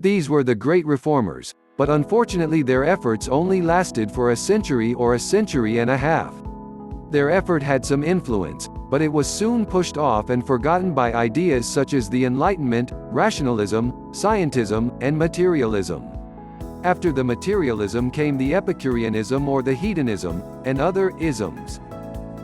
These were the great reformers, but unfortunately their efforts only lasted for a century or a century and a half. Their effort had some influence, but it was soon pushed off and forgotten by ideas such as the Enlightenment, rationalism, scientism, and materialism. After the materialism came the Epicureanism or the hedonism, and other isms.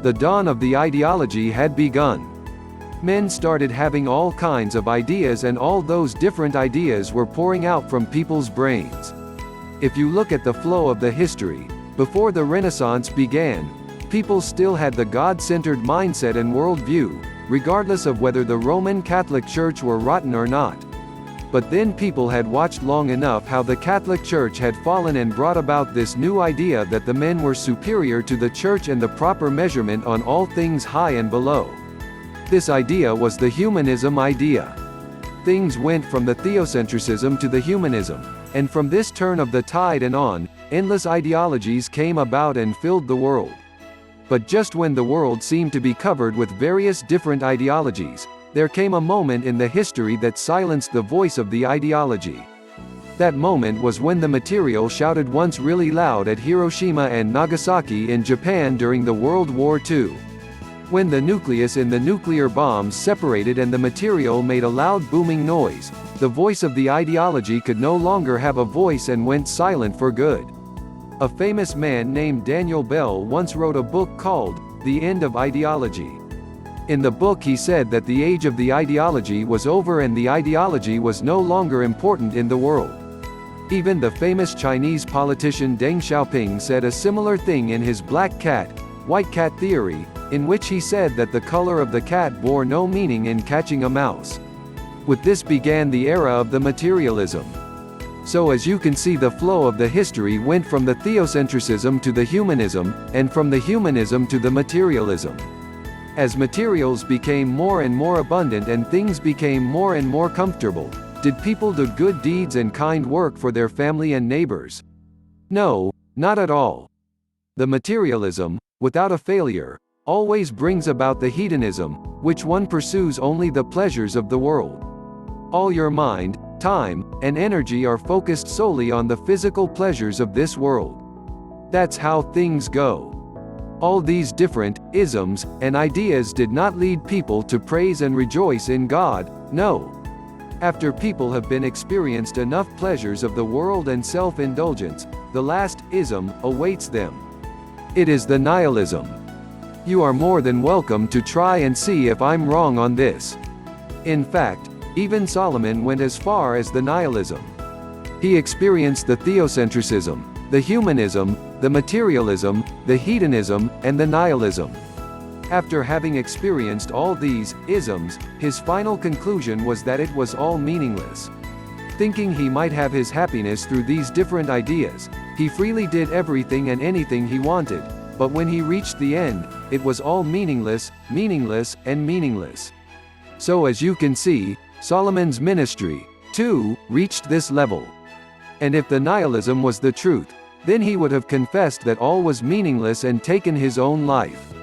The dawn of the ideology had begun. Men started having all kinds of ideas, and all those different ideas were pouring out from people's brains. If you look at the flow of the history, before the Renaissance began, people still had the God-centered mindset and worldview, regardless of whether the Roman Catholic Church were rotten or not. But then people had watched long enough how the Catholic Church had fallen and brought about this new idea that the men were superior to the Church and the proper measurement on all things high and below. This idea was the humanism idea. Things went from the theocentrism to the humanism, and from this turn of the tide and on, endless ideologies came about and filled the world. But just when the world seemed to be covered with various different ideologies, there came a moment in the history that silenced the voice of the ideology. That moment was when the material shouted once really loud at Hiroshima and Nagasaki in Japan during the World War II. When the nucleus in the nuclear bombs separated and the material made a loud booming noise, the voice of the ideology could no longer have a voice and went silent for good. A famous man named Daniel Bell once wrote a book called The End of Ideology. In the book he said that the age of the ideology was over and the ideology was no longer important in the world. Even the famous Chinese politician Deng Xiaoping said a similar thing in his Black Cat, White Cat theory, in which he said that the color of the cat bore no meaning in catching a mouse. With this began the era of the materialism. So as you can see, the flow of the history went from the theocentrism to the humanism, and from the humanism to the materialism. As materials became more and more abundant and things became more and more comfortable, did people do good deeds and kind work for their family and neighbors? No, not at all. The materialism, without a failure, always brings about the hedonism, which one pursues only the pleasures of the world. All your mind, time, and energy are focused solely on the physical pleasures of this world. That's how things go. All these different isms and ideas did not lead people to praise and rejoice in God, no. After people have been experienced enough pleasures of the world and self-indulgence, the last ism awaits them. It is the nihilism. You are more than welcome to try and see if I'm wrong on this. In fact, even Solomon went as far as the nihilism. He experienced the theocentrism, the humanism, the materialism, the hedonism, and the nihilism. After having experienced all these isms, his final conclusion was that it was all meaningless. Thinking he might have his happiness through these different ideas, he freely did everything and anything he wanted, but when he reached the end, it was all meaningless, meaningless, and meaningless. So as you can see, Solomon's ministry, too, reached this level. And if the nihilism was the truth, then he would have confessed that all was meaningless and taken his own life.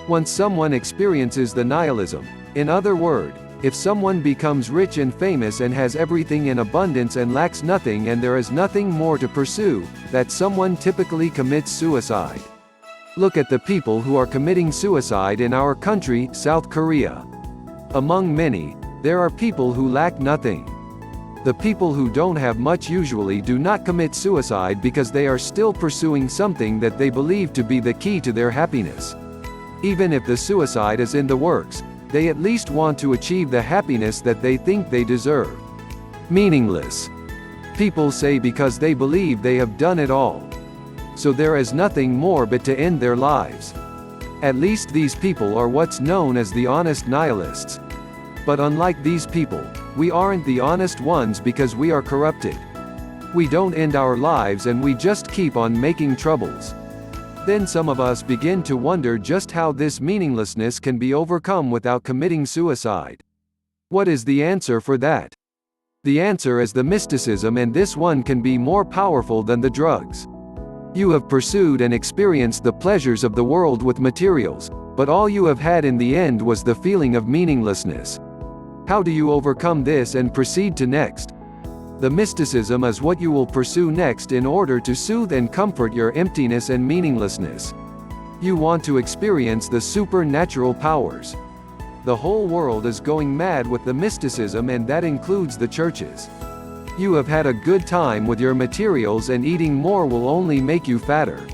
Once someone experiences the nihilism, in other words, if someone becomes rich and famous and has everything in abundance and lacks nothing and there is nothing more to pursue, that someone typically commits suicide. Look at the people who are committing suicide in our country, South Korea. Among many, there are people who lack nothing. The people who don't have much usually do not commit suicide because they are still pursuing something that they believe to be the key to their happiness. Even if the suicide is in the works, they at least want to achieve the happiness that they think they deserve. Meaningless. People say because they believe they have done it all. So there is nothing more but to end their lives. At least these people are what's known as the honest nihilists. But unlike these people, we aren't the honest ones because we are corrupted. We don't end our lives and we just keep on making troubles. Then some of us begin to wonder just how this meaninglessness can be overcome without committing suicide. What is the answer for that? The answer is the mysticism, and this one can be more powerful than the drugs. You have pursued and experienced the pleasures of the world with materials, but all you have had in the end was the feeling of meaninglessness. How do you overcome this and proceed to next? The mysticism is what you will pursue next in order to soothe and comfort your emptiness and meaninglessness. You want to experience the supernatural powers. The whole world is going mad with the mysticism, and that includes the churches. You have had a good time with your materials, and eating more will only make you fatter.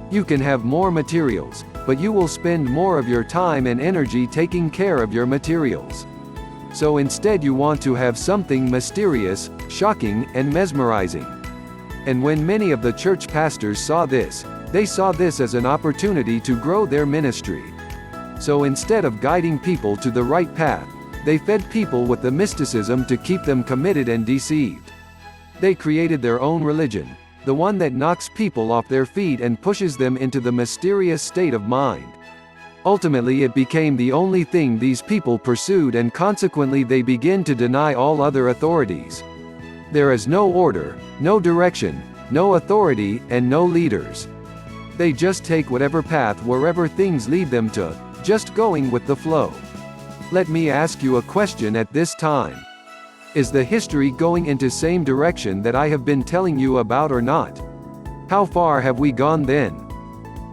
You can have more materials, but you will spend more of your time and energy taking care of your materials. So instead you want to have something mysterious, shocking, and mesmerizing. And when many of the church pastors saw this, they saw this as an opportunity to grow their ministry. So instead of guiding people to the right path, they fed people with the mysticism to keep them committed and deceived. They created their own religion, the one that knocks people off their feet and pushes them into the mysterious state of mind. Ultimately it became the only thing these people pursued, and consequently they begin to deny all other authorities. There is no order, no direction, no authority, and no leaders. They just take whatever path wherever things lead them to, just going with the flow. Let me ask you a question at this time. Is the history going into same direction that I have been telling you about or not? How far have we gone then?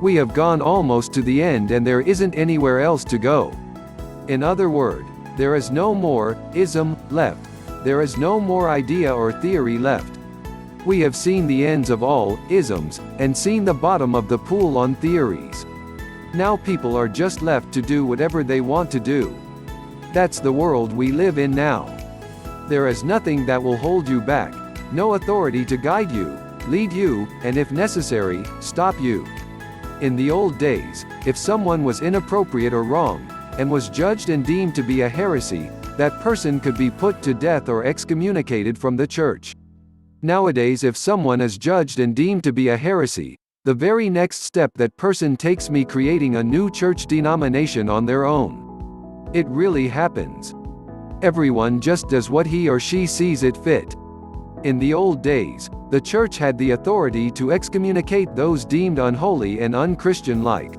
We have gone almost to the end, and there isn't anywhere else to go. In other words, there is no more ism left. There is no more idea or theory left. We have seen the ends of all isms, and seen the bottom of the pool on theories. Now people are just left to do whatever they want to do. That's the world we live in now. There is nothing that will hold you back, no authority to guide you, lead you, and if necessary, stop you. In the old days, if someone was inappropriate or wrong, and was judged and deemed to be a heresy, that person could be put to death or excommunicated from the church. Nowadays if someone is judged and deemed to be a heresy, the very next step that person takes me creating a new church denomination on their own. It really happens. Everyone just does what he or she sees it fit. In the old days, the church had the authority to excommunicate those deemed unholy and unchristian-like.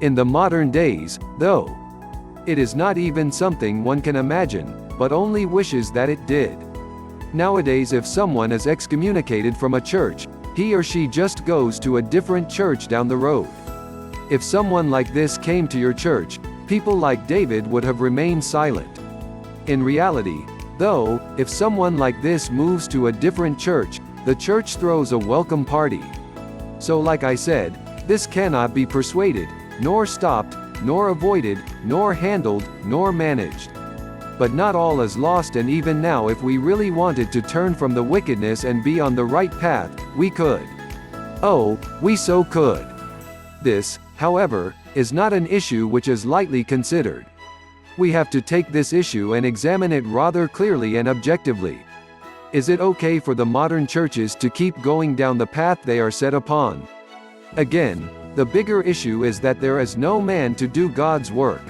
In the modern days, though, it is not even something one can imagine, but only wishes that it did. Nowadays if someone is excommunicated from a church, he or she just goes to a different church down the road. If someone like this came to your church, people like David would have remained silent. In reality, though, if someone like this moves to a different church, the church throws a welcome party. So like I said, this cannot be persuaded, nor stopped, nor avoided, nor handled, nor managed. But not all is lost, and even now if we really wanted to turn from the wickedness and be on the right path, we could. Oh, we so could. This, however, is not an issue which is lightly considered. We have to take this issue and examine it rather clearly and objectively. Is it okay for the modern churches to keep going down the path they are set upon? Again, the bigger issue is that there is no man to do God's work.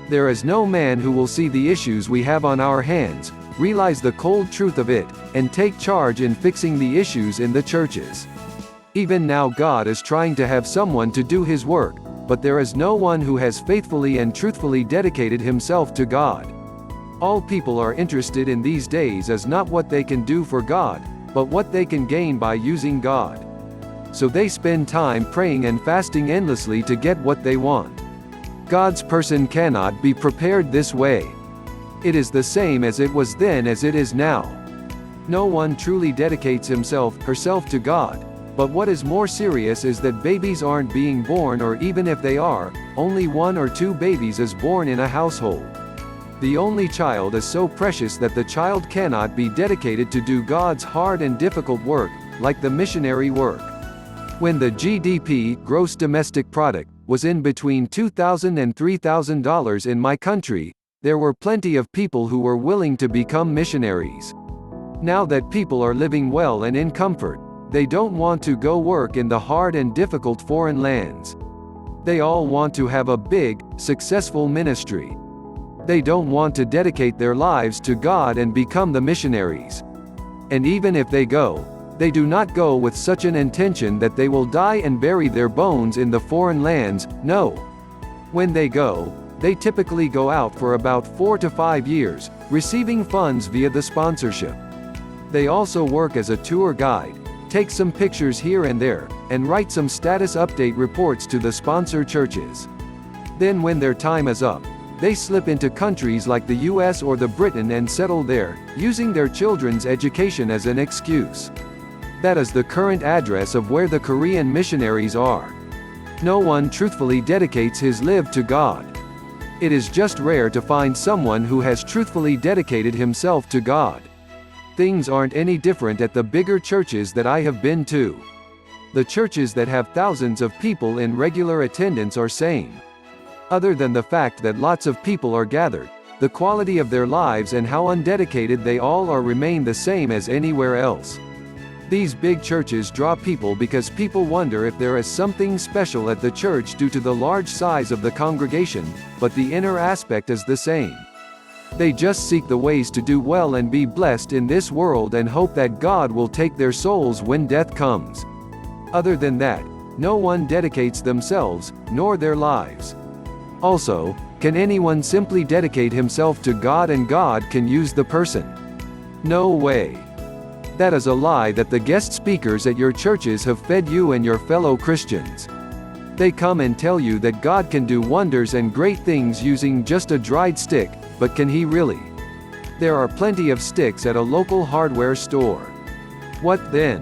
There is no man who will see the issues we have on our hands, realize the cold truth of it, and take charge in fixing the issues in the churches. Even now God is trying to have someone to do his work, but there is no one who has faithfully and truthfully dedicated himself to God. All people are interested in these days is not what they can do for God, but what they can gain by using God. So they spend time praying and fasting endlessly to get what they want. God's person cannot be prepared this way. It is the same as it was then as it is now. No one truly dedicates herself to God, but what is more serious is that babies aren't being born, or even if they are, only 1 or 2 babies is born in a household. The only child is so precious that the child cannot be dedicated to do God's hard and difficult work, like the missionary work. When the GDP, gross domestic product, was in between $2,000 and $3,000 in my country, there were plenty of people who were willing to become missionaries. Now that people are living well and in comfort, they don't want to go work in the hard and difficult foreign lands. They all want to have a big, successful ministry. They don't want to dedicate their lives to God and become the missionaries. And even if they go, they do not go with such an intention that they will die and bury their bones in the foreign lands. No. When they go, they typically go out for about 4 to 5 years, receiving funds via the sponsorship. They also work as a tour guide, take some pictures here and there, and write some status update reports to the sponsor churches. Then when their time is up, they slip into countries like the US or the Britain and settle there, using their children's education as an excuse. That is the current address of where the Korean missionaries are. No one truthfully dedicates his life to God. It is just rare to find someone who has truthfully dedicated himself to God. Things aren't any different at the bigger churches that I have been to. The churches that have thousands of people in regular attendance are same. Other than the fact that lots of people are gathered, the quality of their lives and how undedicated they all are remain the same as anywhere else. These big churches draw people because people wonder if there is something special at the church due to the large size of the congregation, but the inner aspect is the same. They just seek the ways to do well and be blessed in this world and hope that God will take their souls when death comes. Other than that, no one dedicates themselves, nor their lives. Also, can anyone simply dedicate himself to God and God can use the person? No way. That is a lie that the guest speakers at your churches have fed you and your fellow Christians. They come and tell you that God can do wonders and great things using just a dried stick, but can He really? There are plenty of sticks at a local hardware store. What then?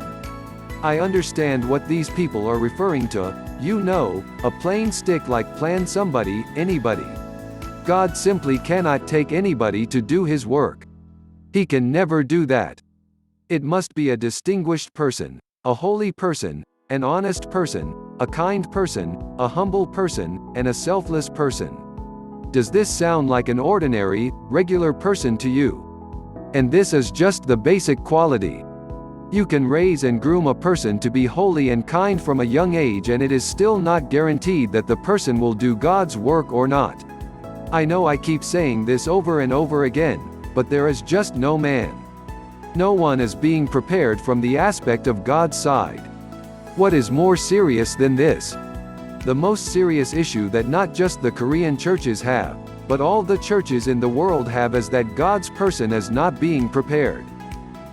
I understand what these people are referring to, you know, a plain stick like plan somebody, anybody. God simply cannot take anybody to do His work. He can never do that. It must be a distinguished person, a holy person, an honest person, a kind person, a humble person, and a selfless person. Does this sound like an ordinary, regular person to you? And this is just the basic quality. You can raise and groom a person to be holy and kind from a young age, and it is still not guaranteed that the person will do God's work or not. I know I keep saying this over and over again, but there is just no man. No one is being prepared from the aspect of God's side. What is more serious than this? The most serious issue that not just the Korean churches have, but all the churches in the world have is that God's person is not being prepared.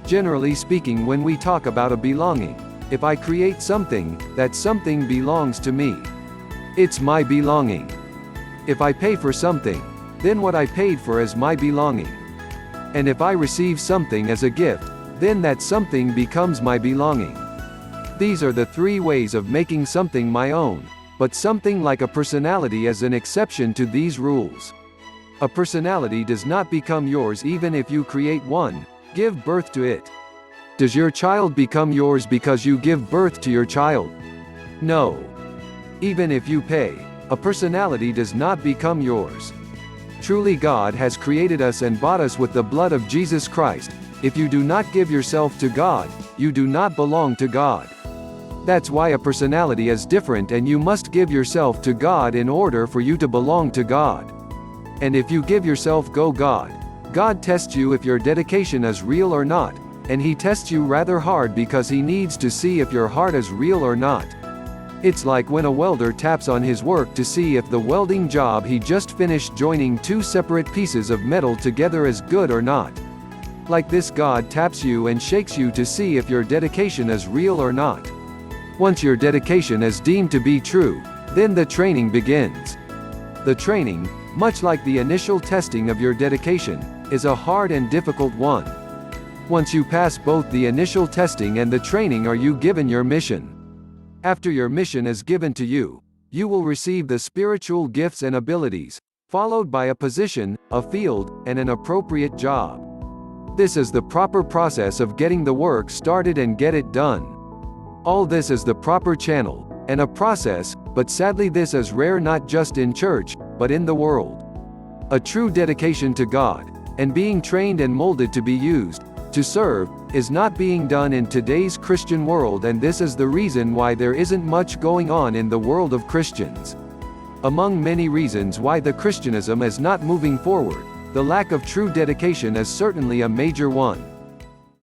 Generally speaking, when we talk about a belonging, if I create something, that something belongs to me. It's my belonging. If I pay for something, then what I paid for is my belonging. And if I receive something as a gift, then that something becomes my belonging. These are the three ways of making something my own, but something like a personality is an exception to these rules. A personality does not become yours even if you create one, give birth to it. Does your child become yours because you give birth to your child? No. Even if you pay, a personality does not become yours. Truly, God has created us and bought us with the blood of Jesus Christ. If you do not give yourself to God, you do not belong to God. That's why a personality is different, and you must give yourself to God in order for you to belong to God. And if you give yourself to God, God tests you if your dedication is real or not, and He tests you rather hard because He needs to see if your heart is real or not. It's like when a welder taps on his work to see if the welding job he just finished joining two separate pieces of metal together is good or not. Like this, God taps you and shakes you to see if your dedication is real or not. Once your dedication is deemed to be true, then the training begins. The training, much like the initial testing of your dedication, is a hard and difficult one. Once you pass both the initial testing and the training, are you given your mission. After your mission is given to you, you will receive the spiritual gifts and abilities, followed by a position, a field, and an appropriate job. This is the proper process of getting the work started and get it done. All this is the proper channel, and a process, but sadly this is rare not just in church, but in the world. A true dedication to God, and being trained and molded to be used, to serve, is not being done in today's Christian world, and this is the reason why there isn't much going on in the world of Christians. Among many reasons why the Christianism is not moving forward, the lack of true dedication is certainly a major one.